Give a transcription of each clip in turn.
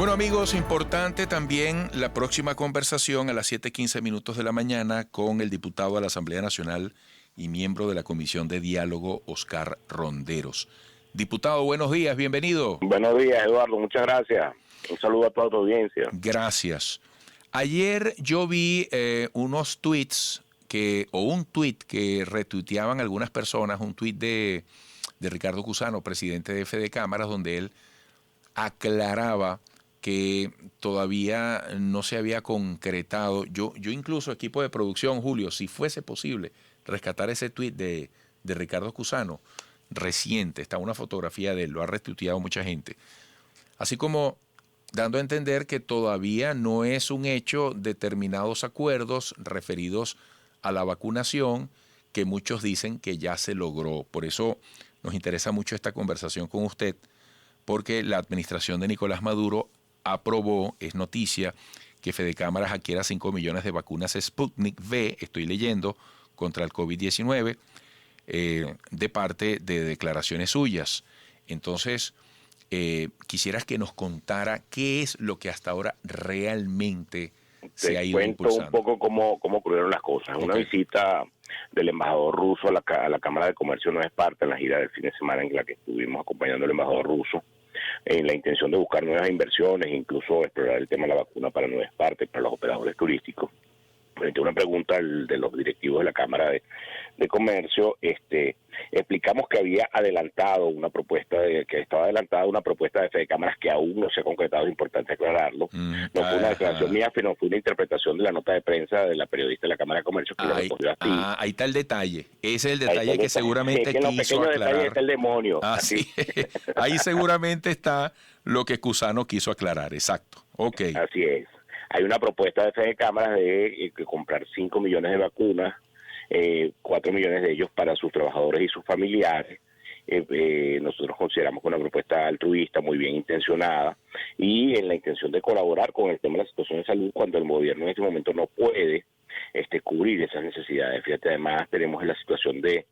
Bueno, amigos, importante también la próxima conversación a las 7:15 de la mañana con el diputado a la Asamblea Nacional y miembro de la Comisión de Diálogo, Oscar Ronderos. Diputado, buenos días, bienvenido. Buenos días, Eduardo, muchas gracias. Un saludo a toda tu audiencia. Gracias. Ayer yo vi unos tweets un tweet que retuiteaban algunas personas, un tweet de Ricardo Cusano, presidente de Fedecámaras, donde él aclaraba que todavía no se había concretado. Yo incluso, equipo de producción, Julio, si fuese posible rescatar ese tuit de Ricardo Cusano, reciente, está una fotografía de él, lo ha retuiteado mucha gente, así como dando a entender que todavía no es un hecho determinados acuerdos referidos a la vacunación que muchos dicen que ya se logró. Por eso nos interesa mucho esta conversación con usted, porque la administración de Nicolás Maduro aprobó, es noticia, que Fedecámaras adquiera 5 millones de vacunas Sputnik V, estoy leyendo, contra el COVID-19, de parte de declaraciones suyas. Entonces, quisieras que nos contara qué es lo que hasta ahora realmente se ha ido impulsando. Te cuento un poco cómo ocurrieron las cosas. Una visita del embajador ruso a la Cámara de Comercio no es parte en la gira del fin de semana en la que estuvimos acompañando al embajador ruso en la intención de buscar nuevas inversiones, incluso explorar el tema de la vacuna para nuevas partes, para los operadores turísticos. Frente a una pregunta de los directivos de la Cámara de Comercio, explicamos que había adelantado una propuesta, que estaba adelantada una propuesta de Fedecámaras que aún no se ha concretado, es importante aclararlo. No fue una declaración mía, sino fue una interpretación de la nota de prensa de la periodista de la Cámara de Comercio que lo respondió así. Ahí está el detalle. Ese es el detalle que seguramente quiso aclarar. En los pequeños detalles está el demonio. Sí. Ahí seguramente está lo que Cusano quiso aclarar, exacto. Okay. Así es. Hay una propuesta de Fedecámaras de comprar 5 millones de vacunas, 4 millones de ellos para sus trabajadores y sus familiares. Nosotros consideramos que una propuesta altruista, muy bien intencionada, y en la intención de colaborar con el tema de la situación de salud cuando el gobierno en este momento no puede cubrir esas necesidades. Fíjate, además tenemos la situación de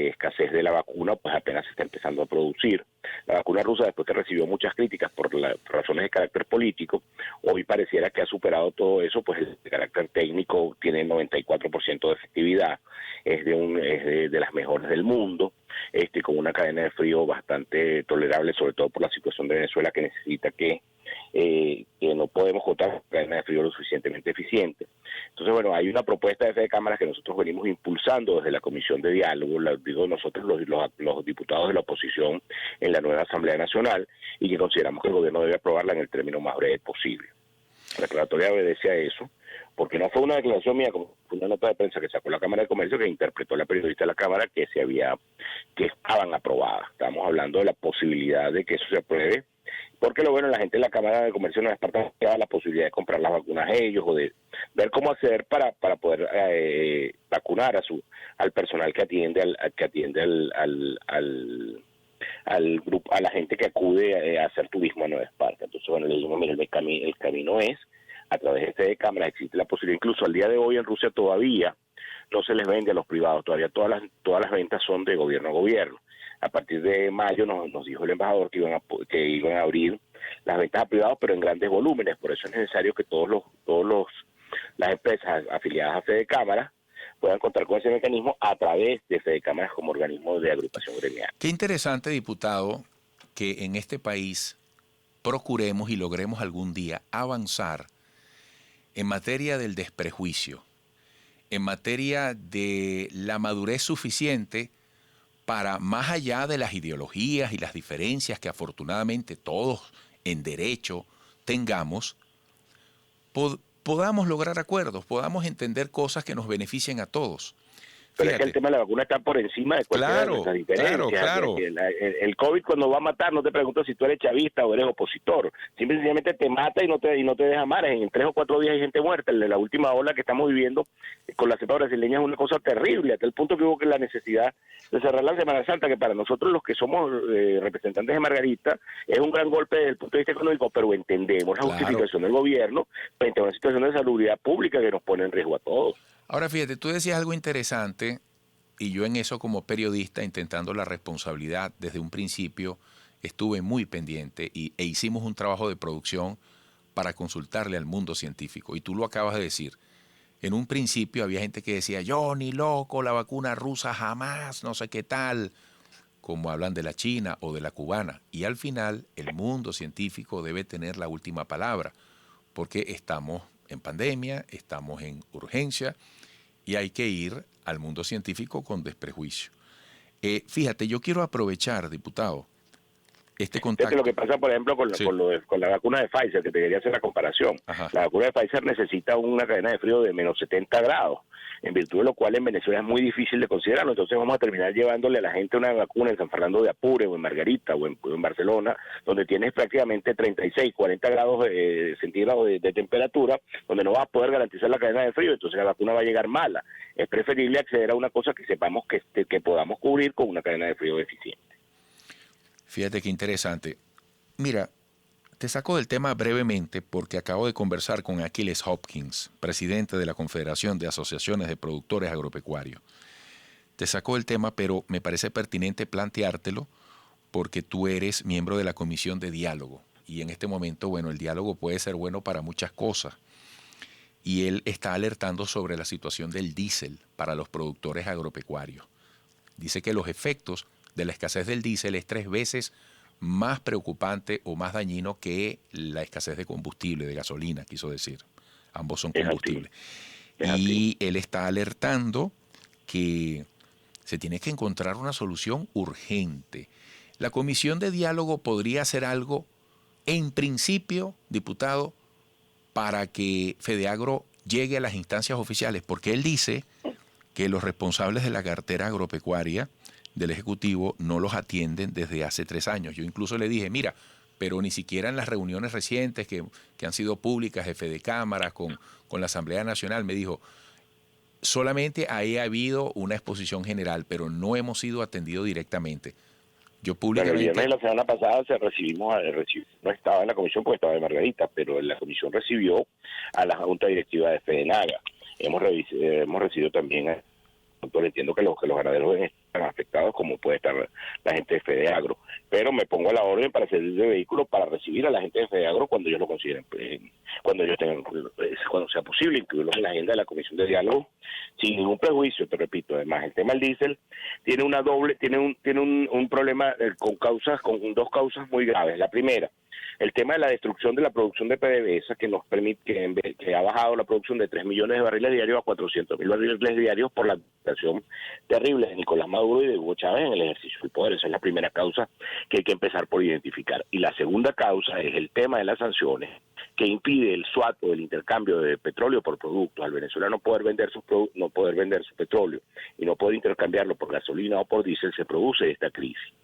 escasez de la vacuna, pues apenas se está empezando a producir. La vacuna rusa, después que recibió muchas críticas por razones de carácter político, hoy pareciera que ha superado todo eso, pues el carácter técnico tiene 94% de efectividad, es de las mejores del mundo, con una cadena de frío bastante tolerable, sobre todo por la situación de Venezuela, que necesita que no podemos contar con cadena de frío lo suficientemente eficiente. Entonces, bueno, hay una propuesta de Fedecámaras que nosotros venimos impulsando desde la Comisión de Diálogo, digo nosotros los diputados de la oposición en la nueva Asamblea Nacional, y que consideramos que el gobierno debe aprobarla en el término más breve posible. La declaratoria obedece a eso, porque no fue una declaración mía, como fue una nota de prensa que sacó la Cámara de Comercio, que interpretó la periodista de la Cámara que estaban aprobadas. Estamos hablando de la posibilidad de que eso se apruebe, porque la gente de la Cámara de Comercio no despertaba la posibilidad de comprar las vacunas ellos, o de ver cómo hacer para poder vacunar al personal que atiende al grupo, a la gente que acude a hacer turismo a Nueva Esparta. Entonces, bueno, le dijimos, mira, el camino es a través de cámaras, existe la posibilidad, incluso al día de hoy en Rusia todavía no se les vende a los privados, todavía todas las ventas son de gobierno a gobierno. A partir de mayo nos dijo el embajador que iban a abrir las ventas a privados, pero en grandes volúmenes. Por eso es necesario que las empresas afiliadas a Fedecámaras puedan contar con ese mecanismo a través de Fedecámaras como organismo de agrupación gremial. Qué interesante, diputado, que en este país procuremos y logremos algún día avanzar en materia del desprejuicio, en materia de la madurez suficiente para, más allá de las ideologías y las diferencias que afortunadamente todos en derecho tengamos, podamos lograr acuerdos, podamos entender cosas que nos beneficien a todos. Pero es que el tema de la vacuna está por encima de cualquiera de nuestras diferencias. Claro. El COVID, cuando va a matar, no te pregunta si tú eres chavista o eres opositor. Simplemente te mata y no te deja margen. En 3 o 4 días hay gente muerta. La última ola que estamos viviendo con la cepa brasileña es una cosa terrible, hasta el punto que hubo que la necesidad de cerrar la Semana Santa, que para nosotros los que somos representantes de Margarita, es un gran golpe desde el punto de vista económico, pero entendemos la justificación del gobierno frente a una situación de salubridad pública que nos pone en riesgo a todos. Ahora fíjate, tú decías algo interesante, y yo en eso como periodista, intentando la responsabilidad desde un principio, estuve muy pendiente e hicimos un trabajo de producción para consultarle al mundo científico. Y tú lo acabas de decir. En un principio había gente que decía, yo ni loco, la vacuna rusa jamás, no sé qué tal, como hablan de la china o de la cubana. Y al final el mundo científico debe tener la última palabra, porque estamos en pandemia, estamos en urgencia y hay que ir al mundo científico con desprejuicio. Fíjate, yo quiero aprovechar, diputado, este Fíjate lo contacto. que pasa, por ejemplo, Sí. con la vacuna de Pfizer, que te quería hacer la comparación. Ajá. La vacuna de Pfizer necesita una cadena de frío de menos 70 grados, en virtud de lo cual en Venezuela es muy difícil de considerarlo. Entonces vamos a terminar llevándole a la gente una vacuna en San Fernando de Apure, o en Margarita, o en Barcelona, donde tienes prácticamente 36, 40 grados centígrados de temperatura, donde no vas a poder garantizar la cadena de frío, entonces la vacuna va a llegar mala. Es preferible acceder a una cosa que sepamos que podamos cubrir con una cadena de frío eficiente. Fíjate qué interesante. Mira, te saco del tema brevemente porque acabo de conversar con Achilles Hopkins, presidente de la Confederación de Asociaciones de Productores Agropecuarios. Te saco del tema, pero me parece pertinente planteártelo porque tú eres miembro de la Comisión de Diálogo. Y en este momento, bueno, el diálogo puede ser bueno para muchas cosas. Y él está alertando sobre la situación del diésel para los productores agropecuarios. Dice que los efectos de la escasez del diésel es 3 veces más preocupante o más dañino que la escasez de combustible, de gasolina, quiso decir. Ambos son combustibles. Y él está alertando que se tiene que encontrar una solución urgente. La comisión de diálogo podría hacer algo, en principio, diputado, para que Fedeagro llegue a las instancias oficiales, porque él dice que los responsables de la cartera agropecuaria del Ejecutivo no los atienden desde hace 3 años. Yo incluso le dije, mira, pero ni siquiera en las reuniones recientes que han sido públicas, jefe de cámara, con la Asamblea Nacional, me dijo, solamente ahí ha habido una exposición general, pero no hemos sido atendidos directamente. Yo públicamente... Bueno, el viernes de la semana pasada no estaba en la comisión porque estaba de Margarita, pero la comisión recibió a la Junta Directiva de FEDENAGA. Hemos recibido también entiendo que los ganaderos están afectados, como puede estar la gente de FEDEAGRO, pero me pongo a la orden para servir de vehículo para recibir a la gente de FEDEAGRO cuando ellos lo consideren, cuando sea posible, incluirlos en la agenda de la comisión de diálogo, sin ningún prejuicio, te repito. Además, el tema del diésel tiene un problema con 2 causas muy graves. La primera, el tema de la destrucción de la producción de PDVSA, que nos permite, que ha bajado la producción de 3 millones de barriles diarios a 400.000 barriles diarios por la administración terrible de Nicolás Maduro y de Hugo Chávez en el ejercicio del poder. Esa es la primera causa que hay que empezar por identificar. Y la segunda causa es el tema de las sanciones, que impide el swap o el intercambio de petróleo por productos. Al venezolano poder vender su petróleo y no poder intercambiarlo por gasolina o por diésel, se produce esta crisis.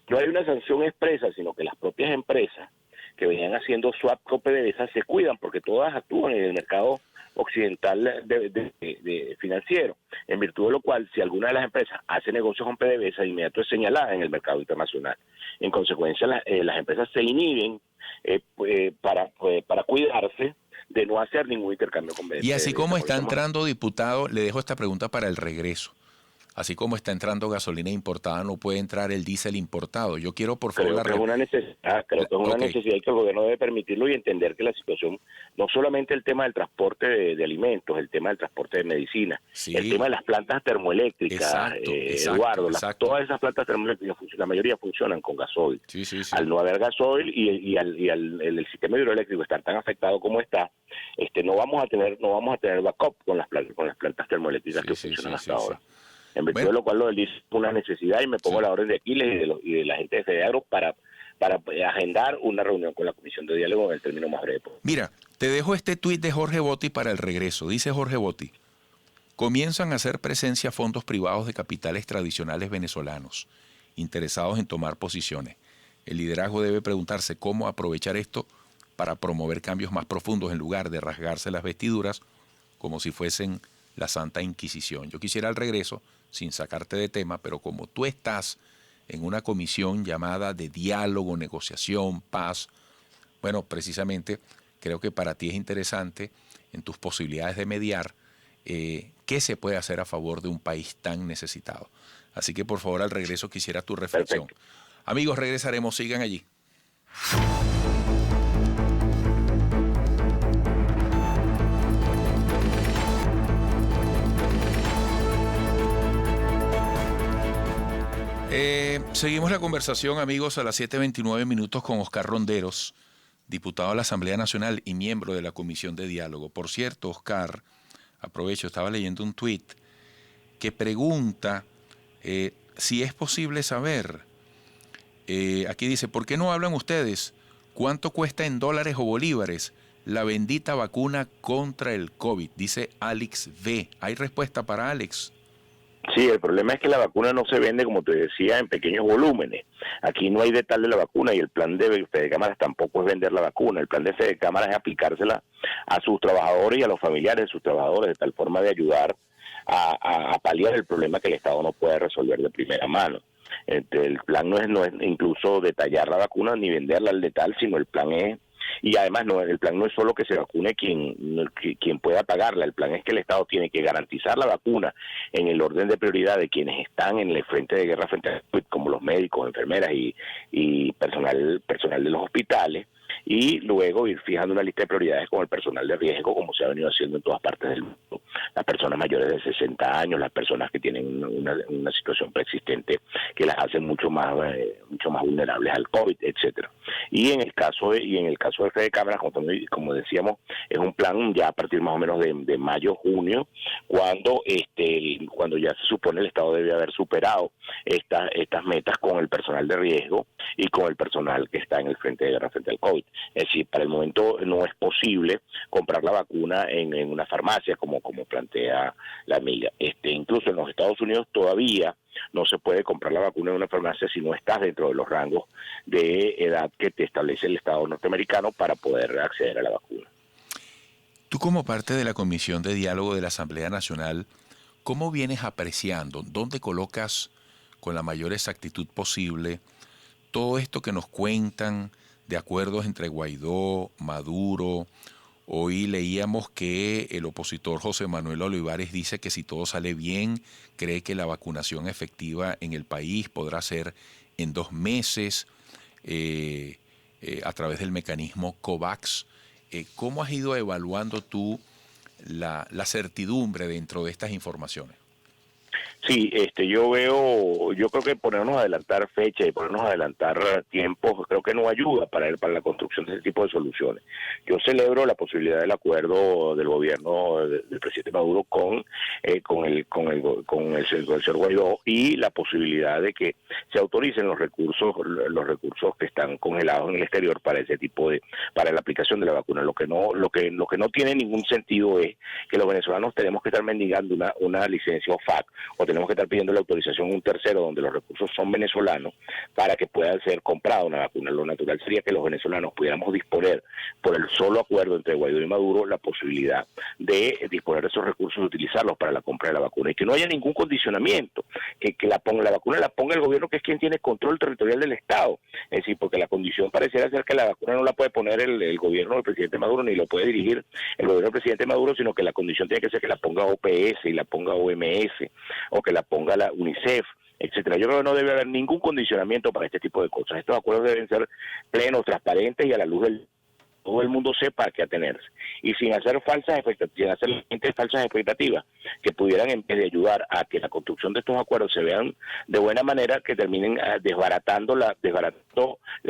No hay una sanción expresa, sino que las propias empresas que venían haciendo swap con PDVSA se cuidan porque todas actúan en el mercado occidental de financiero, en virtud de lo cual, si alguna de las empresas hace negocios con PDVSA, de inmediato es señalada en el mercado internacional. En consecuencia, las empresas se inhiben para cuidarse de no hacer ningún intercambio con PDVSA. Y así como está entrando, diputado, le dejo esta pregunta para el regreso. Así como está entrando gasolina importada, no puede entrar el diésel importado. Yo quiero, por favor, creo que es una necesidad y que el gobierno debe permitirlo y entender que la situación, no solamente el tema del transporte de alimentos, el tema del transporte de medicina, sí, el tema de las plantas termoeléctricas, Eduardo, todas esas plantas termoeléctricas, la mayoría funcionan con gasoil. Sí. Al no haber gasoil y el sistema hidroeléctrico estar tan afectado como está, no vamos a tener backup con las plantas termoeléctricas que funcionan hasta ahora. En virtud de lo cual lo del diésel es una necesidad y me pongo a la orden de Aquiles y de la gente de FEDEAGRO para agendar una reunión con la Comisión de Diálogo en el término más breve. Mira, te dejo este tuit de Jorge Botti para el regreso. Dice Jorge Botti, comienzan a hacer presencia fondos privados de capitales tradicionales venezolanos, interesados en tomar posiciones. El liderazgo debe preguntarse cómo aprovechar esto para promover cambios más profundos en lugar de rasgarse las vestiduras como si fuesen la Santa Inquisición. Yo quisiera al regreso, sin sacarte de tema, pero como tú estás en una comisión llamada de diálogo, negociación, paz, bueno, precisamente creo que para ti es interesante, en tus posibilidades de mediar, qué se puede hacer a favor de un país tan necesitado. Así que por favor al regreso quisiera tu reflexión. Perfecto. Amigos, regresaremos, sigan allí. Seguimos la conversación, amigos, a las 7:29 minutos con Oscar Ronderos, diputado de la Asamblea Nacional y miembro de la Comisión de Diálogo. Por cierto, Oscar, aprovecho, estaba leyendo un tuit que pregunta si es posible saber, aquí dice, ¿por qué no hablan ustedes? ¿Cuánto cuesta en dólares o bolívares la bendita vacuna contra el COVID? Dice Alex V. ¿Hay respuesta para Alex? Sí, el problema es que la vacuna no se vende, como te decía, en pequeños volúmenes. Aquí no hay detalle de la vacuna y el plan de Fede Cámaras tampoco es vender la vacuna. El plan de Fede Cámaras es aplicársela a sus trabajadores y a los familiares de sus trabajadores, de tal forma de ayudar a paliar el problema que el Estado no puede resolver de primera mano. El plan no es incluso detallar la vacuna ni venderla al letal, sino el plan es, y además el plan no es solo que se vacune quien pueda pagarla, el plan es que el Estado tiene que garantizar la vacuna en el orden de prioridad de quienes están en el frente de guerra frente al COVID, como los médicos, enfermeras y personal de los hospitales, y luego ir fijando una lista de prioridades con el personal de riesgo, como se ha venido haciendo en todas partes del mundo. Las personas mayores de 60 años, las personas que tienen una situación preexistente que las hace mucho más vulnerables al COVID, etcétera. Y en el caso de Fede Cámaras, como decíamos, es un plan ya a partir más o menos de mayo, junio, cuando ya se supone el Estado debe haber superado estas metas con el personal de riesgo y con el personal que está en el frente de guerra frente al COVID. Es decir, para el momento no es posible comprar la vacuna en una farmacia como plantea la amiga. Incluso en los Estados Unidos todavía no se puede comprar la vacuna en una farmacia si no estás dentro de los rangos de edad que te establece el Estado norteamericano para poder acceder a la vacuna. Tú, como parte de la Comisión de Diálogo de la Asamblea Nacional, ¿cómo vienes apreciando? ¿Dónde colocas con la mayor exactitud posible todo esto que nos cuentan de acuerdos entre Guaidó, Maduro? Hoy leíamos que el opositor José Manuel Olivares dice que si todo sale bien, cree que la vacunación efectiva en el país podrá ser en 2 meses a través del mecanismo COVAX. ¿Cómo has ido evaluando tú la certidumbre dentro de estas informaciones? Sí, yo creo que ponernos a adelantar fecha y ponernos a adelantar tiempos, creo que no ayuda para la construcción de ese tipo de soluciones. Yo celebro la posibilidad del acuerdo del gobierno del presidente Maduro con el señor Guaidó y la posibilidad de que se autoricen los recursos que están congelados en el exterior para para la aplicación de la vacuna. Lo que no tiene ningún sentido es que los venezolanos tenemos que estar mendigando una licencia OFAC o tenemos que estar pidiendo la autorización a un tercero donde los recursos son venezolanos para que pueda ser comprada una vacuna. Lo natural sería que los venezolanos pudiéramos disponer, por el solo acuerdo entre Guaidó y Maduro, la posibilidad de disponer de esos recursos y utilizarlos para la compra de la vacuna y que no haya ningún condicionamiento, que la vacuna la ponga el gobierno, que es quien tiene control territorial del Estado. Es decir, porque la condición pareciera ser que la vacuna no la puede poner el gobierno del presidente Maduro ni lo puede dirigir el gobierno del presidente Maduro, sino que la condición tiene que ser que la ponga OPS y la ponga OMS o que la ponga la UNICEF, etcétera. Yo creo que no debe haber ningún condicionamiento para este tipo de cosas. Estos acuerdos deben ser plenos, transparentes y a la luz del todo el mundo sepa a qué atenerse. Y sin hacer falsas expectativas que pudieran, en vez de ayudar a que la construcción de estos acuerdos se vean de buena manera, que terminen desbaratando la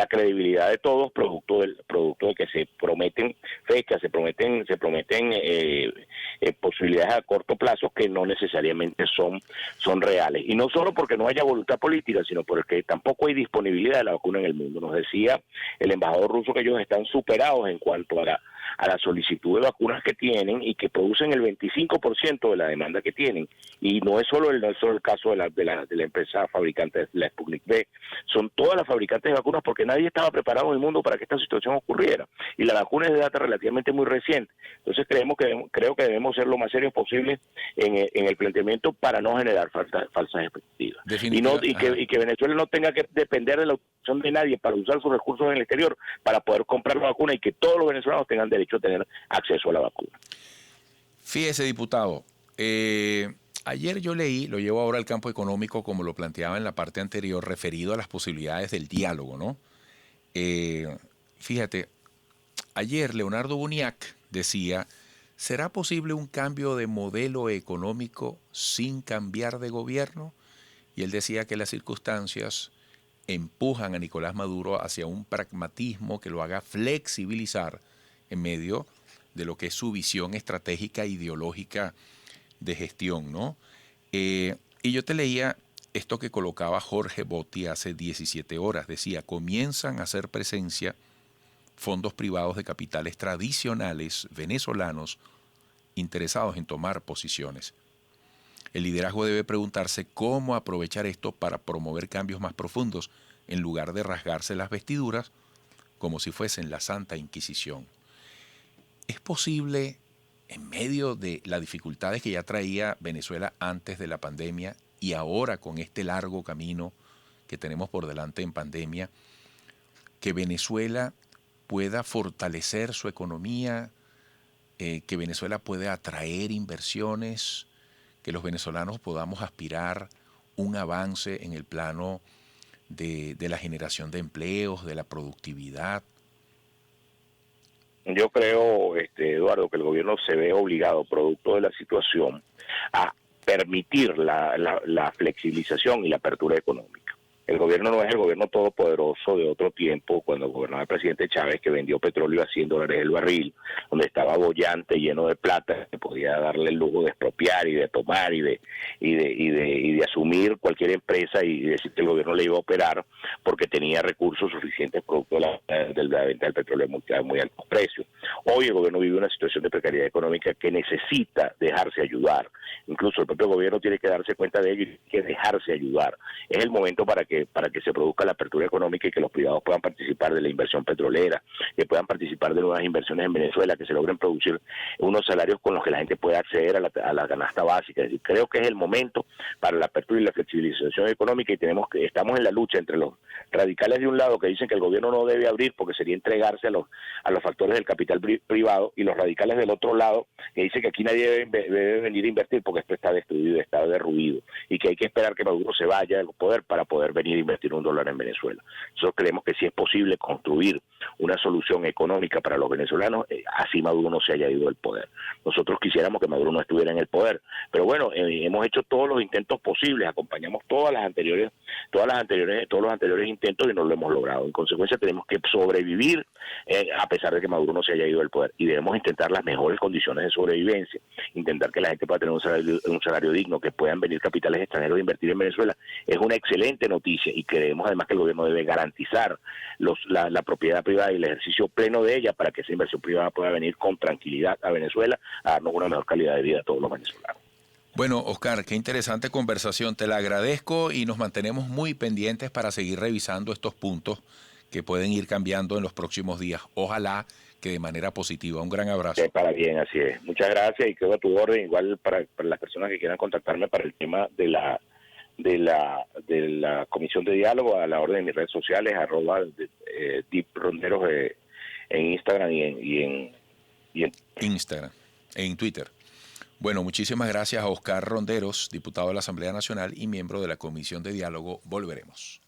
credibilidad de todos, producto de que se prometen fechas, se prometen posibilidades a corto plazo que no necesariamente son reales. Y no solo porque no haya voluntad política, sino porque tampoco hay disponibilidad de la vacuna en el mundo. Nos decía el embajador ruso que ellos están superados en cuanto a la solicitud de vacunas que tienen y que producen el 25% de la demanda que tienen. Y no es solo el caso de la empresa fabricante de la Sputnik V, son todas las fabricantes de vacunas, porque nadie estaba preparado en el mundo para que esta situación ocurriera. Y la vacuna es de data relativamente muy reciente. Entonces creo que debemos ser lo más serios posible en el planteamiento para no generar falsas expectativas. Y que Venezuela no tenga que depender de la autorización de nadie para usar sus recursos en el exterior para poder comprar la vacuna, y que todos los venezolanos tengan derecho a tener acceso a la vacuna. Fíjese, diputado, Ayer yo leí, lo llevo ahora al campo económico como lo planteaba en la parte anterior, referido a las posibilidades del diálogo, ¿no? Fíjate, ayer Leonardo Buniac decía, ¿será posible un cambio de modelo económico sin cambiar de gobierno? Y él decía que las circunstancias empujan a Nicolás Maduro hacia un pragmatismo que lo haga flexibilizar en medio de lo que es su visión estratégica e ideológica de gestión, ¿no? Y yo te leía esto que colocaba Jorge Botti hace 17 horas. Decía, comienzan a hacer presencia fondos privados de capitales tradicionales venezolanos interesados en tomar posiciones. El liderazgo debe preguntarse cómo aprovechar esto para promover cambios más profundos en lugar de rasgarse las vestiduras como si fuesen la Santa Inquisición. ¿Es posible, en medio de las dificultades que ya traía Venezuela antes de la pandemia y ahora con este largo camino que tenemos por delante en pandemia, que Venezuela pueda fortalecer su economía, que Venezuela pueda atraer inversiones, que los venezolanos podamos aspirar un avance en el plano de la generación de empleos, de la productividad? Yo creo, Eduardo, que el gobierno se ve obligado, producto de la situación, a permitir la flexibilización y la apertura económica. El gobierno no es el gobierno todopoderoso de otro tiempo, cuando gobernaba el presidente Chávez, que vendió petróleo a $100 el barril, donde estaba bollante, lleno de plata, que podía darle el lujo de expropiar y de tomar y de asumir cualquier empresa y decir que el gobierno le iba a operar porque tenía recursos suficientes producto de la venta del petróleo a muy altos precios. Hoy el gobierno vive una situación de precariedad económica que necesita dejarse ayudar. Incluso el propio gobierno tiene que darse cuenta de ello y que dejarse ayudar. Es el momento para que se produzca la apertura económica y que los privados puedan participar de la inversión petrolera, que puedan participar de nuevas inversiones en Venezuela, que se logren producir unos salarios con los que la gente pueda acceder a la canasta básica. Es decir, creo que es el momento para la apertura y la flexibilización económica, y estamos en la lucha entre los radicales de un lado, que dicen que el gobierno no debe abrir porque sería entregarse a los factores del capital privado, y los radicales del otro lado, que dicen que aquí nadie debe venir a invertir porque esto está destruido, está derruido, y que hay que esperar que Maduro se vaya del poder para poder venir a invertir $1 en Venezuela. Nosotros creemos que sí es posible construir una solución económica para los venezolanos, así Maduro no se haya ido del poder. Nosotros quisiéramos que Maduro no estuviera en el poder, pero bueno, hemos hecho todos los intentos posibles, acompañamos todos los anteriores intentos y no lo hemos logrado. En consecuencia tenemos que sobrevivir a pesar de que Maduro no se haya ido del poder, y debemos intentar las mejores condiciones de sobrevivencia, intentar que la gente pueda tener un salario digno, que puedan venir capitales extranjeros a invertir en Venezuela. Es una excelente noticia, y creemos además que el gobierno debe garantizar la propiedad privada y el ejercicio pleno de ella para que esa inversión privada pueda venir con tranquilidad a Venezuela a darnos una mejor calidad de vida a todos los venezolanos. Bueno, Oscar, qué interesante conversación, te la agradezco y nos mantenemos muy pendientes para seguir revisando estos puntos que pueden ir cambiando en los próximos días. Ojalá que de manera positiva. Un gran abrazo. Para bien, así es. Muchas gracias y quedo a tu orden, igual para las personas que quieran contactarme para el tema de la comisión de diálogo, a la orden de mis redes sociales, @DipRonderos en Instagram y en Instagram, en Twitter. Bueno, muchísimas gracias a Oscar Ronderos, diputado de la Asamblea Nacional y miembro de la Comisión de Diálogo. Volveremos.